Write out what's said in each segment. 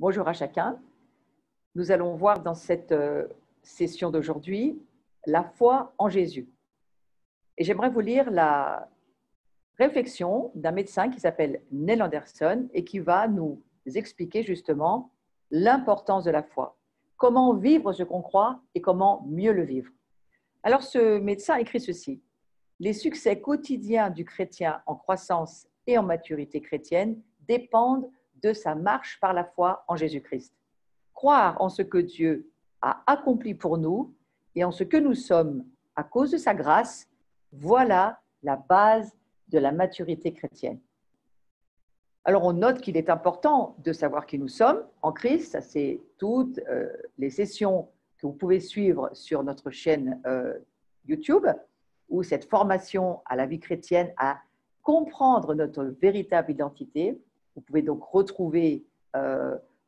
Bonjour à chacun. Nous allons voir dans cette session d'aujourd'hui la foi en Jésus. Et j'aimerais vous lire la réflexion d'un médecin qui s'appelle Neil Anderson et qui va nous expliquer justement l'importance de la foi. Comment vivre ce qu'on croit et comment mieux le vivre. Alors ce médecin écrit ceci: les succès quotidiens du chrétien en croissance et en maturité chrétienne dépendent de sa marche par la foi en Jésus-Christ. Croire en ce que Dieu a accompli pour nous et en ce que nous sommes à cause de sa grâce, voilà la base de la maturité chrétienne. Alors on note qu'il est important de savoir qui nous sommes en Christ. Ça, c'est toutes les sessions que vous pouvez suivre sur notre chaîne YouTube, ou cette formation à la vie chrétienne, à comprendre notre véritable identité. Vous pouvez donc retrouver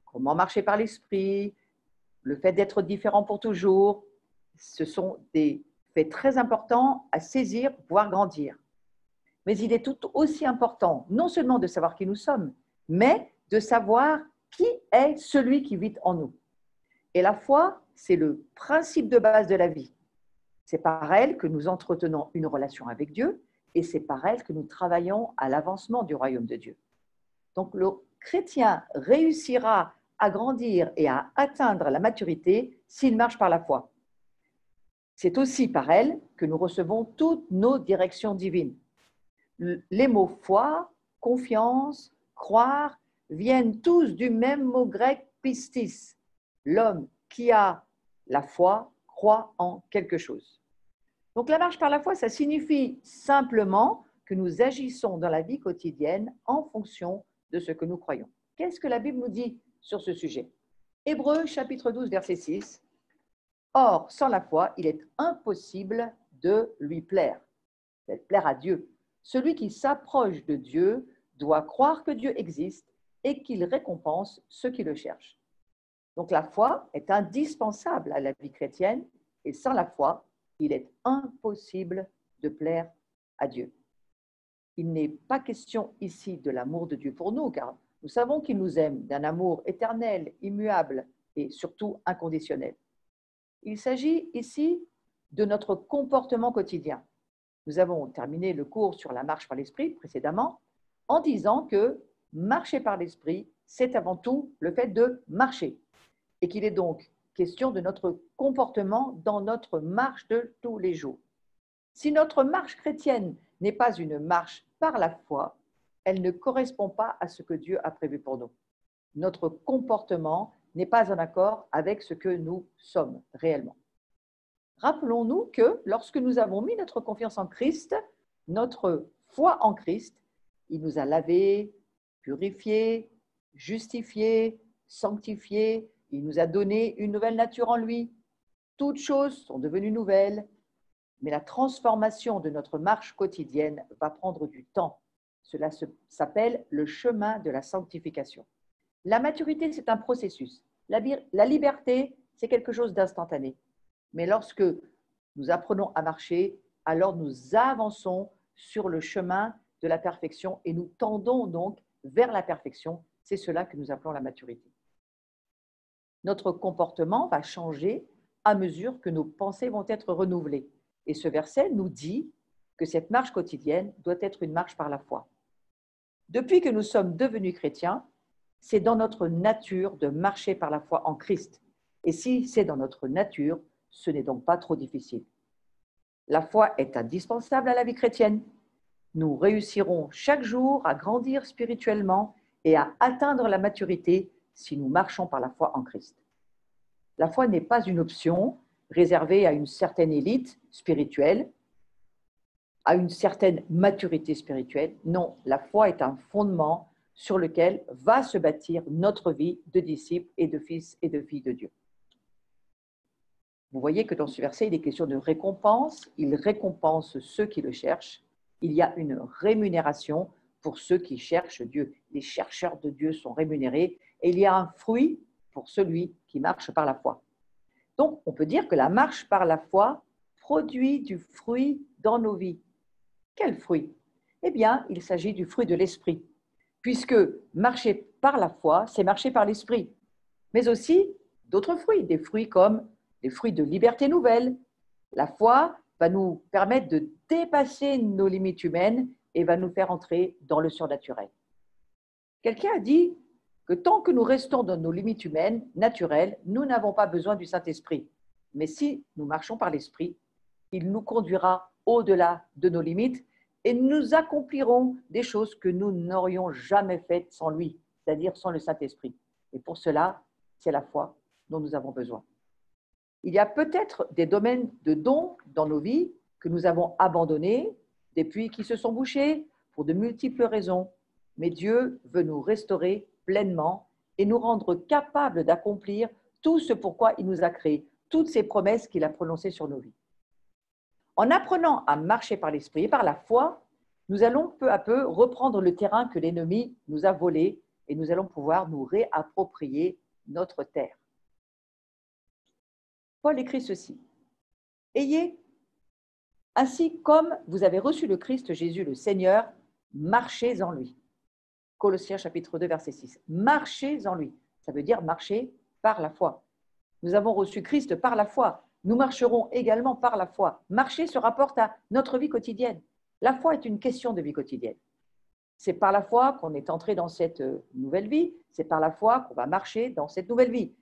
comment marcher par l'esprit, le fait d'être différent pour toujours. Ce sont des faits très importants à saisir pour pouvoir grandir. Mais il est tout aussi important, non seulement de savoir qui nous sommes, mais de savoir qui est celui qui vit en nous. Et la foi, c'est le principe de base de la vie. C'est par elle que nous entretenons une relation avec Dieu et c'est par elle que nous travaillons à l'avancement du royaume de Dieu. Donc le chrétien réussira à grandir et à atteindre la maturité s'il marche par la foi. C'est aussi par elle que nous recevons toutes nos directions divines. Les mots foi, confiance, croire viennent tous du même mot grec pistis. L'homme qui a la foi croit en quelque chose. Donc la marche par la foi, ça signifie simplement que nous agissons dans la vie quotidienne en fonction de ce que nous croyons. Qu'est-ce que la Bible nous dit sur ce sujet? Hébreux chapitre 12, verset 6. Or, sans la foi, il est impossible de lui plaire, de plaire à Dieu. Celui qui s'approche de Dieu doit croire que Dieu existe et qu'il récompense ceux qui le cherchent. Donc la foi est indispensable à la vie chrétienne et sans la foi, il est impossible de plaire à Dieu. Il n'est pas question ici de l'amour de Dieu pour nous, car nous savons qu'il nous aime d'un amour éternel, immuable et surtout inconditionnel. Il s'agit ici de notre comportement quotidien. Nous avons terminé le cours sur la marche par l'esprit précédemment en disant que marcher par l'esprit, c'est avant tout le fait de marcher et qu'il est donc question de notre comportement dans notre marche de tous les jours. Si notre marche chrétienne n'est pas une marche par la foi, elle ne correspond pas à ce que Dieu a prévu pour nous. Notre comportement n'est pas en accord avec ce que nous sommes réellement. Rappelons-nous que lorsque nous avons mis notre confiance en Christ, notre foi en Christ, il nous a lavés, purifiés, justifiés, sanctifiés, il nous a donné une nouvelle nature en lui. Toutes choses sont devenues nouvelles, mais la transformation de notre marche quotidienne va prendre du temps. Cela s'appelle le chemin de la sanctification. La maturité, c'est un processus. La liberté, c'est quelque chose d'instantané. Mais lorsque nous apprenons à marcher, alors nous avançons sur le chemin de la perfection et nous tendons donc vers la perfection. C'est cela que nous appelons la maturité. Notre comportement va changer à mesure que nos pensées vont être renouvelées. Et ce verset nous dit que cette marche quotidienne doit être une marche par la foi. Depuis que nous sommes devenus chrétiens, c'est dans notre nature de marcher par la foi en Christ. Et si c'est dans notre nature, ce n'est donc pas trop difficile. La foi est indispensable à la vie chrétienne. Nous réussirons chaque jour à grandir spirituellement et à atteindre la maturité si nous marchons par la foi en Christ. La foi n'est pas une option réservée à une certaine élite spirituelle, à une certaine maturité spirituelle. Non, la foi est un fondement sur lequel va se bâtir notre vie de disciples et de fils et de filles de Dieu. Vous voyez que dans ce verset, il est question de récompense. Il récompense ceux qui le cherchent. Il y a une rémunération pour ceux qui cherchent Dieu. Les chercheurs de Dieu sont rémunérés et il y a un fruit pour celui qui marche par la foi. Donc, on peut dire que la marche par la foi produit du fruit dans nos vies. Quel fruit? Eh bien, il s'agit du fruit de l'esprit, puisque marcher par la foi, c'est marcher par l'esprit. mais aussi d'autres fruits, des fruits comme les fruits de liberté nouvelle. La foi va nous permettre de dépasser nos limites humaines et va nous faire entrer dans le surnaturel. Quelqu'un a dit que tant que nous restons dans nos limites humaines, naturelles, nous n'avons pas besoin du Saint-Esprit. Mais si nous marchons par l'Esprit, il nous conduira au-delà de nos limites et nous accomplirons des choses que nous n'aurions jamais faites sans lui, c'est-à-dire sans le Saint-Esprit. Et pour cela, c'est la foi dont nous avons besoin. Il y a peut-être des domaines de dons dans nos vies que nous avons abandonnés, des puits qui se sont bouchés pour de multiples raisons. Mais Dieu veut nous restaurer pleinement et nous rendre capables d'accomplir tout ce pourquoi il nous a créés, toutes ces promesses qu'il a prononcées sur nos vies. En apprenant à marcher par l'esprit et par la foi, nous allons peu à peu reprendre le terrain que l'ennemi nous a volé et nous allons pouvoir nous réapproprier notre terre. Paul écrit ceci. Ayez, ainsi comme vous avez reçu le Christ Jésus le Seigneur, marchez en lui. Colossiens chapitre 2, verset 6. Marchez en lui. Ça veut dire marcher par la foi. Nous avons reçu Christ par la foi. Nous marcherons également par la foi. Marcher se rapporte à notre vie quotidienne. La foi est une question de vie quotidienne. C'est par la foi qu'on est entré dans cette nouvelle vie. C'est par la foi qu'on va marcher dans cette nouvelle vie.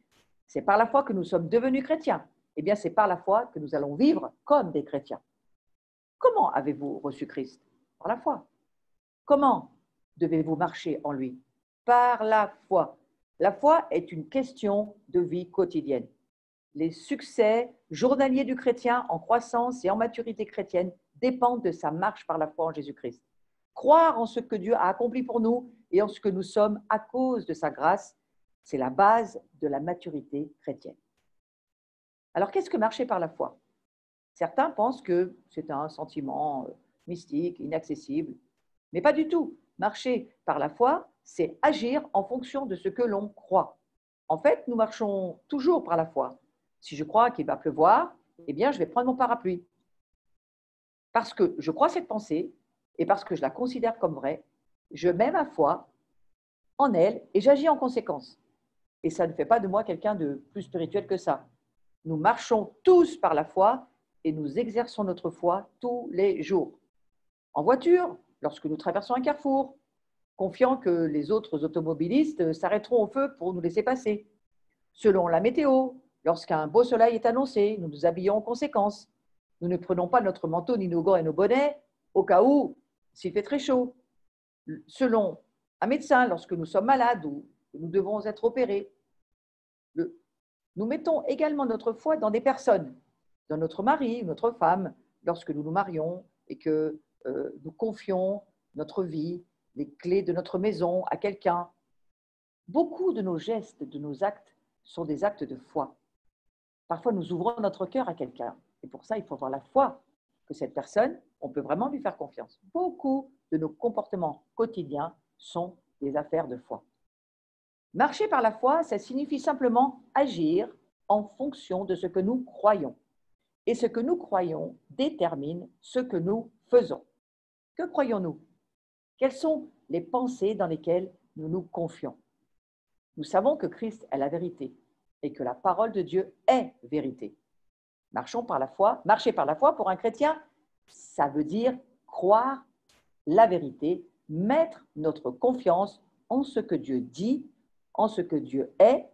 C'est par la foi que nous sommes devenus chrétiens. Eh bien, c'est par la foi que nous allons vivre comme des chrétiens. Comment avez-vous reçu Christ? Par la foi. Comment devez-vous marcher en lui? Par la foi. La foi est une question de vie quotidienne. Les succès journaliers du chrétien en croissance et en maturité chrétienne dépendent de sa marche par la foi en Jésus-Christ. Croire en ce que Dieu a accompli pour nous et en ce que nous sommes à cause de sa grâce, c'est la base de la maturité chrétienne. Alors, qu'est-ce que marcher par la foi? Certains pensent que c'est un sentiment mystique, inaccessible, mais pas du tout. Marcher par la foi, c'est agir en fonction de ce que l'on croit. En fait, nous marchons toujours par la foi. Si je crois qu'il va pleuvoir, eh bien, je vais prendre mon parapluie. Parce que je crois cette pensée et parce que je la considère comme vraie, je mets ma foi en elle et j'agis en conséquence. Et ça ne fait pas de moi quelqu'un de plus spirituel que ça. Nous marchons tous par la foi et nous exerçons notre foi tous les jours. En voiture, lorsque nous traversons un carrefour, confiant que les autres automobilistes s'arrêteront au feu pour nous laisser passer. Selon la météo, lorsqu'un beau soleil est annoncé, nous nous habillons en conséquence. Nous ne prenons pas notre manteau, ni nos gants et nos bonnets, au cas où s'il fait très chaud. Selon un médecin, lorsque nous sommes malades ou que nous devons être opérés. Nous mettons également notre foi dans des personnes, dans notre mari, notre femme, lorsque nous nous marions et que nous confions notre vie, les clés de notre maison à quelqu'un. Beaucoup de nos gestes, de nos actes sont des actes de foi. Parfois, nous ouvrons notre cœur à quelqu'un. Et pour ça, il faut avoir la foi que cette personne, on peut vraiment lui faire confiance. Beaucoup de nos comportements quotidiens sont des affaires de foi. Marcher par la foi, ça signifie simplement agir en fonction de ce que nous croyons. Et ce que nous croyons détermine ce que nous faisons. Que croyons-nous? Quelles sont les pensées dans lesquelles nous nous confions? Nous savons que Christ est la vérité et que la parole de Dieu est vérité. Marcher par la foi, pour un chrétien, ça veut dire croire la vérité, mettre notre confiance en ce que Dieu dit, en ce que Dieu est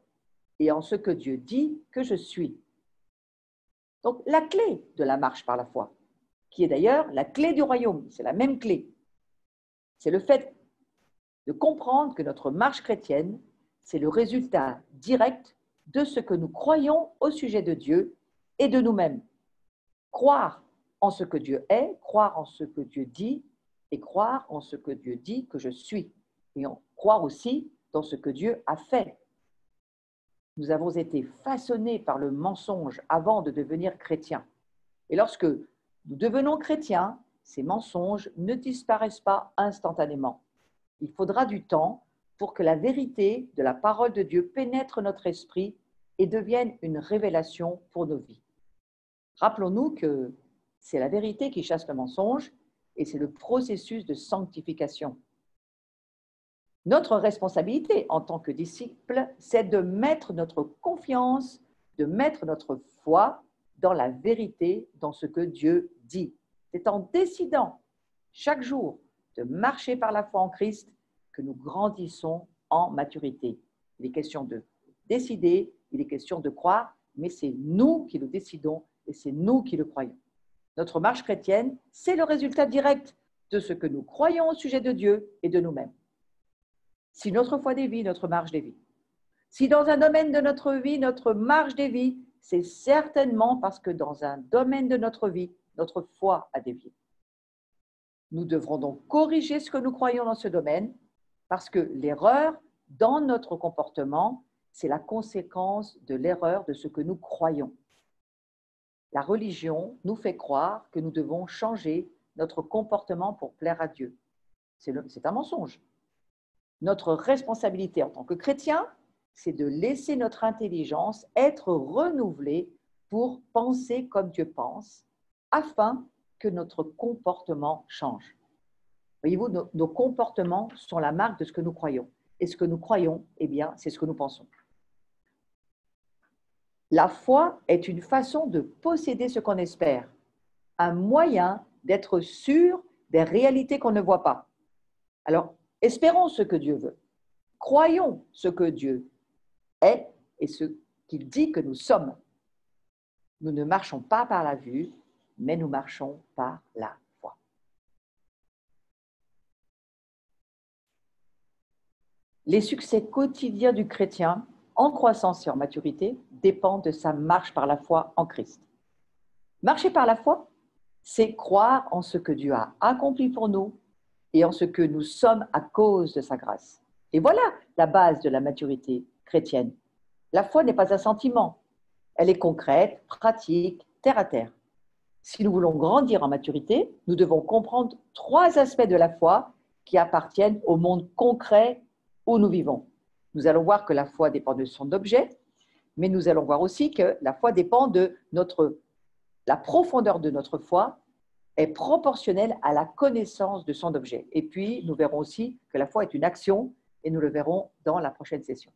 et en ce que Dieu dit que je suis. Donc, la clé de la marche par la foi, qui est d'ailleurs la clé du royaume, c'est la même clé. C'est le fait de comprendre que notre marche chrétienne, c'est le résultat direct de ce que nous croyons au sujet de Dieu et de nous-mêmes. Croire en ce que Dieu est, croire en ce que Dieu dit et croire en ce que Dieu dit que je suis. Et croire aussi dans ce que Dieu a fait. Nous avons été façonnés par le mensonge avant de devenir chrétiens. Et lorsque nous devenons chrétiens, ces mensonges ne disparaissent pas instantanément. Il faudra du temps pour que la vérité de la parole de Dieu pénètre notre esprit et devienne une révélation pour nos vies. Rappelons-nous que c'est la vérité qui chasse le mensonge et c'est le processus de sanctification. Notre responsabilité en tant que disciples, c'est de mettre notre confiance, de mettre notre foi dans la vérité, dans ce que Dieu dit. C'est en décidant chaque jour de marcher par la foi en Christ que nous grandissons en maturité. Il est question de décider, il est question de croire, mais c'est nous qui le décidons et c'est nous qui le croyons. Notre marche chrétienne, c'est le résultat direct de ce que nous croyons au sujet de Dieu et de nous-mêmes. Si notre foi dévie, notre marche dévie. Si dans un domaine de notre vie, notre marche dévie, c'est certainement parce que dans un domaine de notre vie, notre foi a dévié. Nous devrons donc corriger ce que nous croyons dans ce domaine parce que l'erreur dans notre comportement, c'est la conséquence de l'erreur de ce que nous croyons. La religion nous fait croire que nous devons changer notre comportement pour plaire à Dieu. C'est un mensonge. Notre responsabilité en tant que chrétien, c'est de laisser notre intelligence être renouvelée pour penser comme Dieu pense, afin que notre comportement change. Voyez-vous, nos comportements sont la marque de ce que nous croyons. Et ce que nous croyons, eh bien, c'est ce que nous pensons. La foi est une façon de posséder ce qu'on espère, un moyen d'être sûr des réalités qu'on ne voit pas. Alors, espérons ce que Dieu veut. Croyons ce que Dieu est et ce qu'il dit que nous sommes. Nous ne marchons pas par la vue, mais nous marchons par la foi. Les succès quotidiens du chrétien, en croissance et en maturité, dépendent de sa marche par la foi en Christ. Marcher par la foi, c'est croire en ce que Dieu a accompli pour nous et en ce que nous sommes à cause de sa grâce. Et voilà la base de la maturité chrétienne. La foi n'est pas un sentiment, elle est concrète, pratique, terre à terre. Si nous voulons grandir en maturité, nous devons comprendre 3 aspects de la foi qui appartiennent au monde concret où nous vivons. Nous allons voir que la foi dépend de son objet, mais nous allons voir aussi que la foi dépend de la profondeur de notre foi est proportionnelle à la connaissance de son objet. Et puis, nous verrons aussi que la foi est une action, et nous le verrons dans la prochaine session.